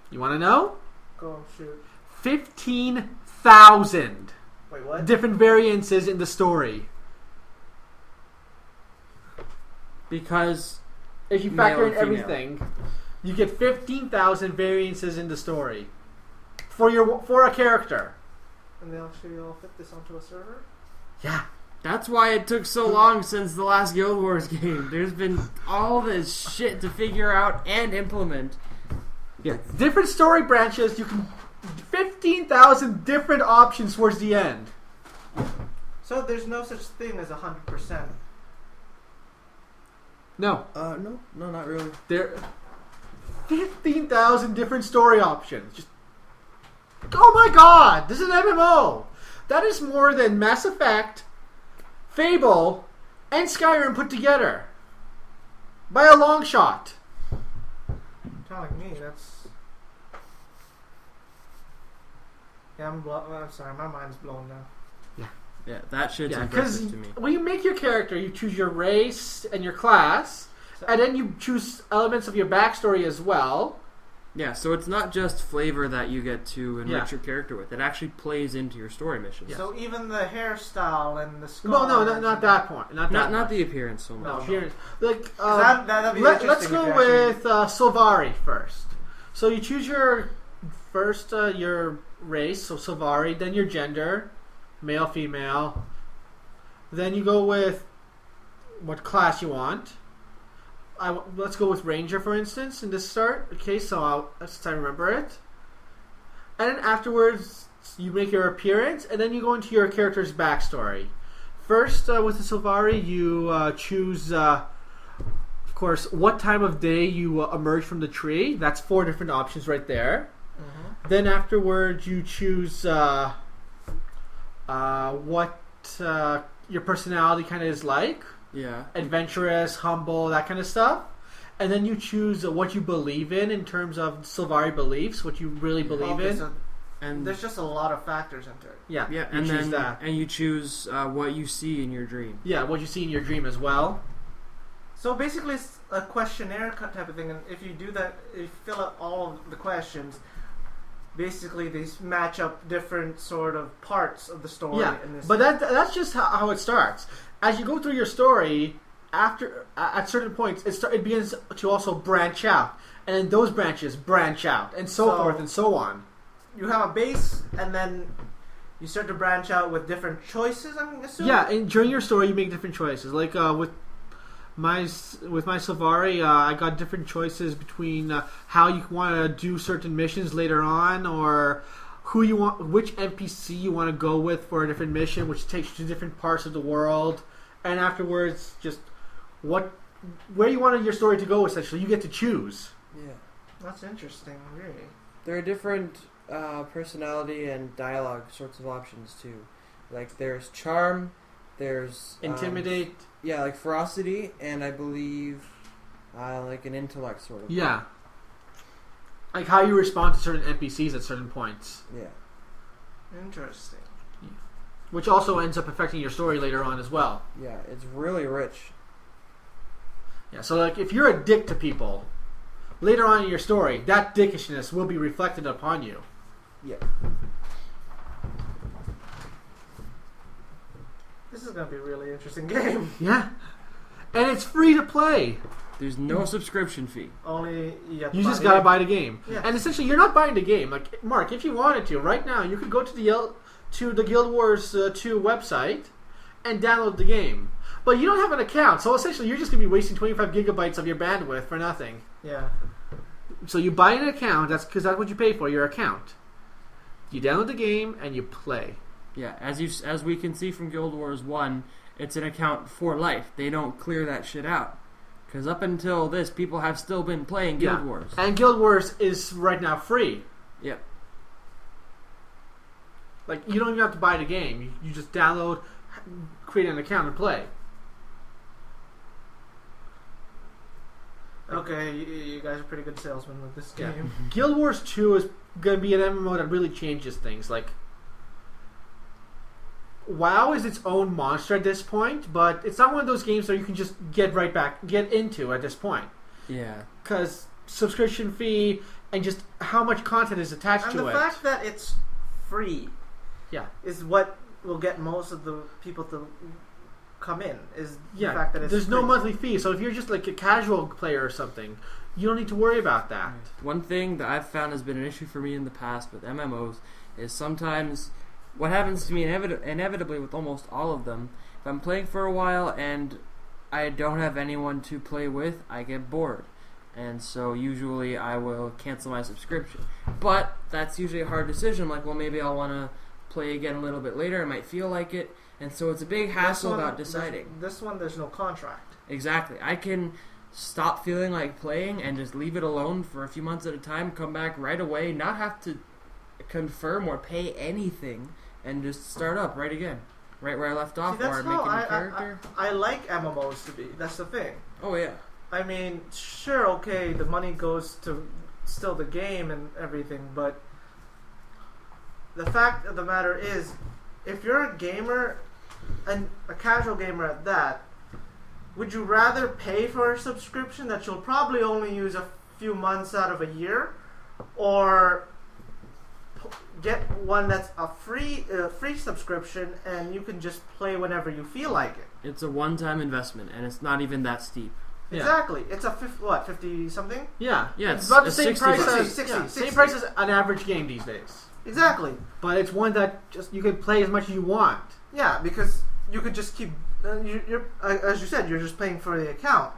You want to know? Go shoot. 15,000. Wait, what? Different variances in the story. Because if you factor in everything, you get 15,000 variances in the story for a character. And they'll actually all fit this onto a server? Yeah. That's why it took so long since the last Guild Wars game. There's been all this shit to figure out and implement. Yeah. Different story branches, you can 15,000 different options towards the end. So there's no such thing as 100%. No. No, not really. There 15,000 different story options. Just oh my god, this is an MMO. That is more than Mass Effect, Fable, and Skyrim put together. By a long shot. Telling me, that's... Yeah, I'm sorry, my mind's blown now. Yeah, that shit's impressive to me. When you make your character, you choose your race and your class, and then you choose elements of your backstory as well. Yeah, so it's not just flavor that you get to enrich Yeah. your character with. It actually plays into your story missions. So even the hairstyle and the scar. Well, no, not that point. Not the appearance so No, much. appearance. Like, that'd be let's interesting go if you with Sylvari first. So you choose your first your race, so Sylvari, then your gender, male, female. Then you go with what class you want. Let's go with Ranger, for instance, in this start. Okay, so since I remember it. And then afterwards, you make your appearance, and then you go into your character's backstory. First, with the Sylvari, you choose, of course, what time of day you emerge from the tree. That's 4 different options right there. Mm-hmm. Then afterwards, you choose what your personality kind of is like. Yeah. Adventurous, humble, that kind of stuff. And then you choose what you believe in terms of Sylvari beliefs, what you really believe in. So And there's just a lot of factors into it. Yeah, yeah, you and choose then that. and you choose what you see in your dream. Yeah, what you see in your dream as well. So basically, it's a questionnaire type of thing, and if you do that, if you fill out all of the questions, basically they match up different sort of parts of the story. Yeah, in this but that's just how it starts. As you go through your story, at certain points, it begins to also branch out, and then those branches branch out, and so forth and so on. You have a base, and then you start to branch out with different choices, I'm assuming? Yeah, and during your story, you make different choices. Like with my Sylvari, I got different choices between how you want to do certain missions later on, or which NPC you want to go with for a different mission, which takes you to different parts of the world, and afterwards, just where you wanted your story to go. Essentially, you get to choose. Yeah. That's interesting, really. There are different personality and dialogue sorts of options too. Like there's charm, there's Intimidate. Yeah, like ferocity, and I believe like an intellect sort of. Yeah. Like how you respond to certain NPCs at certain points. Yeah. Interesting. Which also ends up affecting your story later on as well. Yeah, it's really rich. Yeah, so like if you're a dick to people, later on in your story, that dickishness will be reflected upon you. Yeah. This is going to be a really interesting game. Yeah. And it's free to play. There's no subscription fee. Only you just gotta buy the game. Yeah. And essentially, you're not buying the game. Like, Mark, if you wanted to, right now, you could go to the Guild Wars 2 website and download the game. But you don't have an account, so essentially you're just going to be wasting 25 gigabytes of your bandwidth for nothing. Yeah. So you buy an account, that's what you pay for, your account. You download the game, and you play. Yeah, as we can see from Guild Wars 1, it's an account for life. They don't clear that shit out. Because up until this, people have still been playing Guild Wars. And Guild Wars is right now free. Yep. Like, you don't even have to buy the game. You just download, create an account, and play. Okay, you guys are pretty good salesmen with this game. Yeah. Guild Wars 2 is going to be an MMO that really changes things. Like, WoW is its own monster at this point, but it's not one of those games that you can just get into at this point. Yeah. Because subscription fee and just how much content is attached And to the it. fact that it's free is what will get most of the people to come in, is the fact that it's there's free. no monthly fee, so if you're just like a casual player or something, you don't need to worry about that. One thing that I've found has been an issue for me in the past with MMOs is sometimes what happens to me inevitably with almost all of them, if I'm playing for a while and I don't have anyone to play with, I get bored. And so usually I will cancel my subscription. But that's usually a hard decision. I'm like, well, maybe I'll want to play again a little bit later. I might feel like it. And so it's a big hassle about deciding. This one, there's no contract. Exactly. I can stop feeling like playing and just leave it alone for a few months at a time, come back right away, not have to confirm or pay anything, and just start up right again. Right where I left off, or make a new character. I like MMOs to be. That's the thing. Oh, yeah. I mean, sure, okay, the money goes to still the game and everything, but the fact of the matter is, if you're a gamer, and a casual gamer at that, would you rather pay for a subscription that you'll probably only use a few months out of a year, or get one that's a free subscription, and you can just play whenever you feel like it. It's a one-time investment, and it's not even that steep. Yeah. Exactly. It's a 50 something. Yeah, Yeah, it's about the it's same 60 price bucks. as 60. same price as an average game these days. Exactly. But it's one that just you can play as much as you want. Yeah, because you could just keep. You're as you said, you're just paying for the account,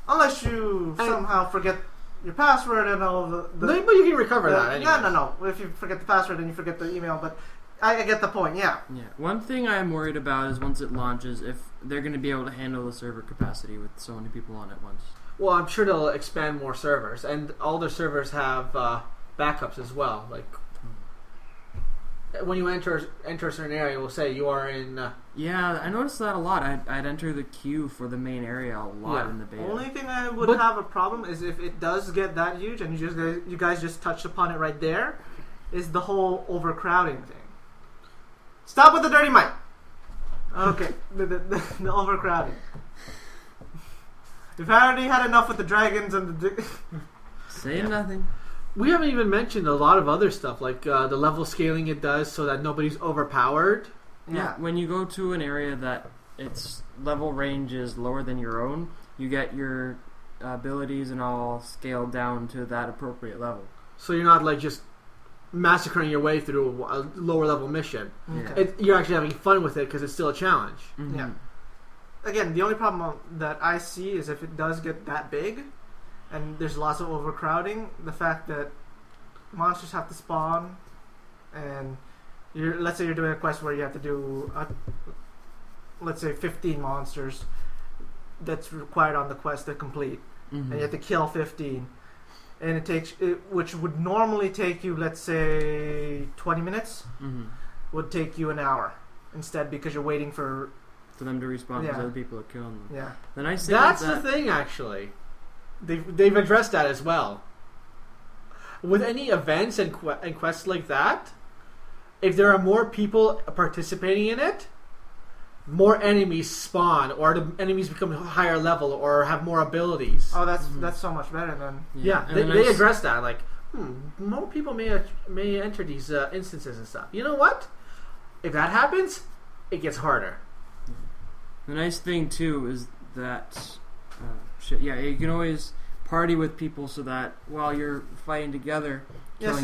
unless you somehow forget your password and all the. No, but you can recover that. Anyways. No. If you forget the password, then you forget the email. But I get the point. Yeah. Yeah. One thing I'm worried about is once it launches, if they're going to be able to handle the server capacity with so many people on at once. Well, I'm sure they'll expand more servers, and all their servers have backups as well. Like when you enter a certain area, it will say you are in. Yeah, I noticed that a lot. I'd enter the queue for the main area a lot in the beta. Only thing I would have a problem is if it does get that huge, and you guys just touched upon it right there, is the whole overcrowding thing. Stop with the dirty mic. Okay, the overcrowding. We've already had enough with the dragons and the. Say nothing. We haven't even mentioned a lot of other stuff, like the level scaling it does so that nobody's overpowered. Yeah, when you go to an area that its level range is lower than your own, you get your abilities and all scaled down to that appropriate level. So you're not like just massacring your way through a lower level mission. Okay. You're actually having fun with it because it's still a challenge. Mm-hmm. Yeah. Again, the only problem that I see is if it does get that big, and there's lots of overcrowding, the fact that monsters have to spawn, and let's say you're doing a quest where you have to do, let's say 15 monsters that's required on the quest to complete, and you have to kill 15, and it takes, which would normally take you, let's say 20 minutes, would take you an hour instead because you're waiting for them to respawn because other people are killing them. Yeah, the nice thing that's the thing actually. They've addressed that as well. With any events and quests like that, if there are more people participating in it, more enemies spawn, or the enemies become higher level, or have more abilities. Oh, that's so much better then. Yeah, they address that. Like, more people may enter these instances and stuff. You know what? If that happens, it gets harder. The nice thing too is that you can always party with people so that while you're fighting together, that's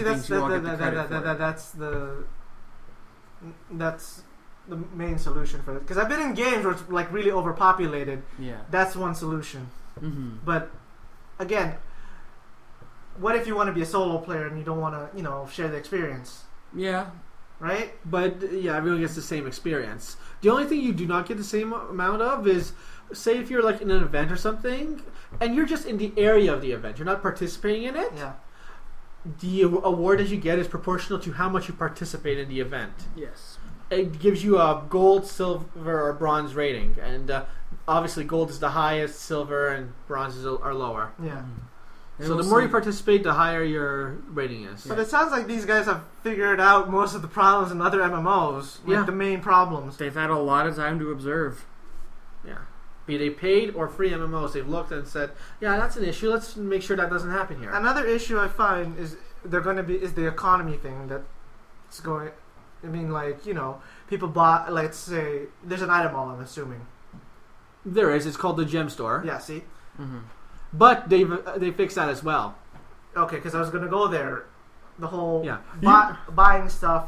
the main solution for it. Because I've been in games where it's like really overpopulated. Yeah, that's one solution. But again, what if you want to be a solo player and you don't want to, share the experience? Yeah. Right? But yeah, everyone gets the same experience. The only thing you do not get the same amount of is, say if you're like in an event or something, and you're just in the area of the event, you're not participating in it. Yeah. The award that you get is proportional to how much you participate in the event. Yes. It gives you a gold, silver, or bronze rating, and obviously gold is the highest, silver and bronze are lower. Yeah. So the more you participate, the higher your rating is. But it sounds like these guys have figured out most of the problems in other MMOs. Like the main problems. They've had a lot of time to observe. Yeah. Be they paid or free MMOs, they've looked and said, yeah, that's an issue. Let's make sure that doesn't happen here. Another issue I find is the economy thing that's going. I mean, like, people buy. Let's say there's an item mall. I'm assuming there is. It's called the Gem Store. Yeah. See. But they fixed that as well. Okay, because I was gonna go there. The whole buying stuff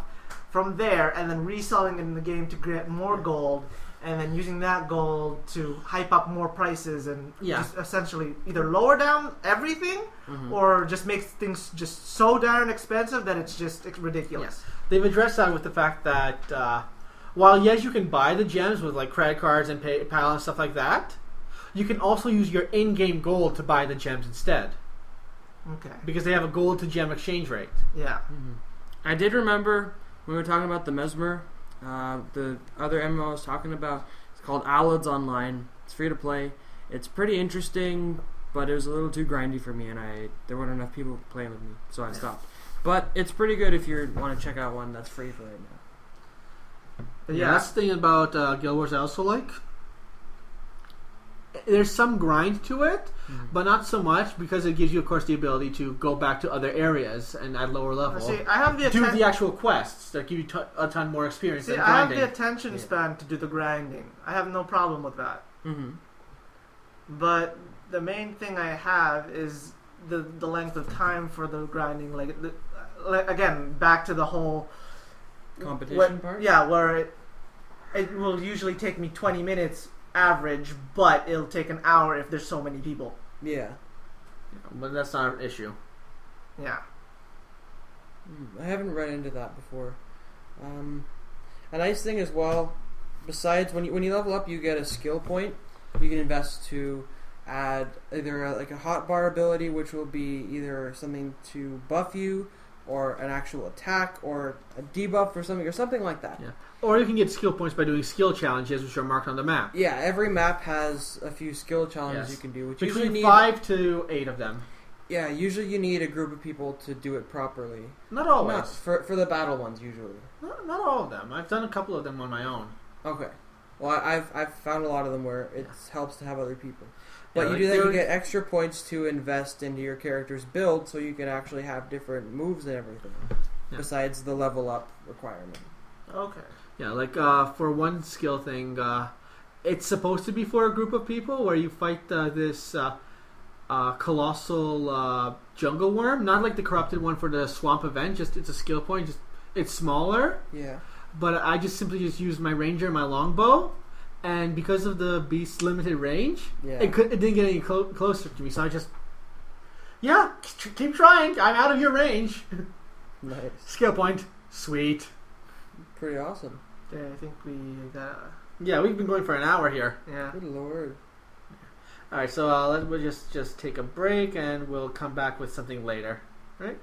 from there and then reselling it in the game to get more gold, and then using that gold to hype up more prices and just essentially either lower down everything or just makes things just so darn expensive that it's just ridiculous. Yeah. They've addressed that with the fact that while yes, you can buy the gems with like credit cards and PayPal and stuff like that, you can also use your in-game gold to buy the gems instead. Okay. Because they have a gold to gem exchange rate. Yeah. I did remember when we were talking about the Mesmer, the other MMO I was talking about. It's called Aladd's Online. It's free to play. It's pretty interesting, but it was a little too grindy for me, and there weren't enough people playing with me, so I stopped. But it's pretty good if you want to check out one that's free for right now. Yeah, that's the thing about Guild Wars I also like. there's some grind to it, but not so much because it gives you, of course, the ability to go back to other areas and at lower level. See, I have the do the actual quests that give you a ton more experience. See, than I have grinding. the attention span to do the grinding. I have no problem with that. Mm-hmm. But the main thing I have is the length of time for the grinding. Again, back to the whole competition part. Yeah, where it will usually take me 20 minutes average, but it'll take an hour if there's so many people. Yeah. But that's not an issue. Yeah. I haven't run into that before. A nice thing as well, besides when you level up, you get a skill point. You can invest to add either a hotbar ability, which will be either something to buff you, or an actual attack, or a debuff or something like that. Yeah. Or you can get skill points by doing skill challenges, which are marked on the map. Yeah, every map has a few skill challenges you can do, which between usually 5 to 8 of them. Yeah, usually you need a group of people to do it properly. Not always. Not for the battle ones, usually. Not all of them. I've done a couple of them on my own. Okay. Well, I've found a lot of them where it helps to have other people. But Yeah, you do that, you get extra points to invest into your character's build, so you can actually have different moves and everything. Yeah. Besides the level up requirement. Okay. Yeah, for one skill thing, it's supposed to be for a group of people where you fight this colossal jungle worm. Not like the corrupted one for the swamp event, just it's a skill point. Just it's smaller. Yeah. But I simply used my ranger and my longbow, and because of the beast's limited range, it didn't get any closer to me. So I just, keep trying. I'm out of your range. Nice. Skill point, sweet. Pretty awesome. Yeah, I think we got. Yeah, we've been going for an hour here. Yeah. Good lord. All right, so we'll just take a break, and we'll come back with something later. Right?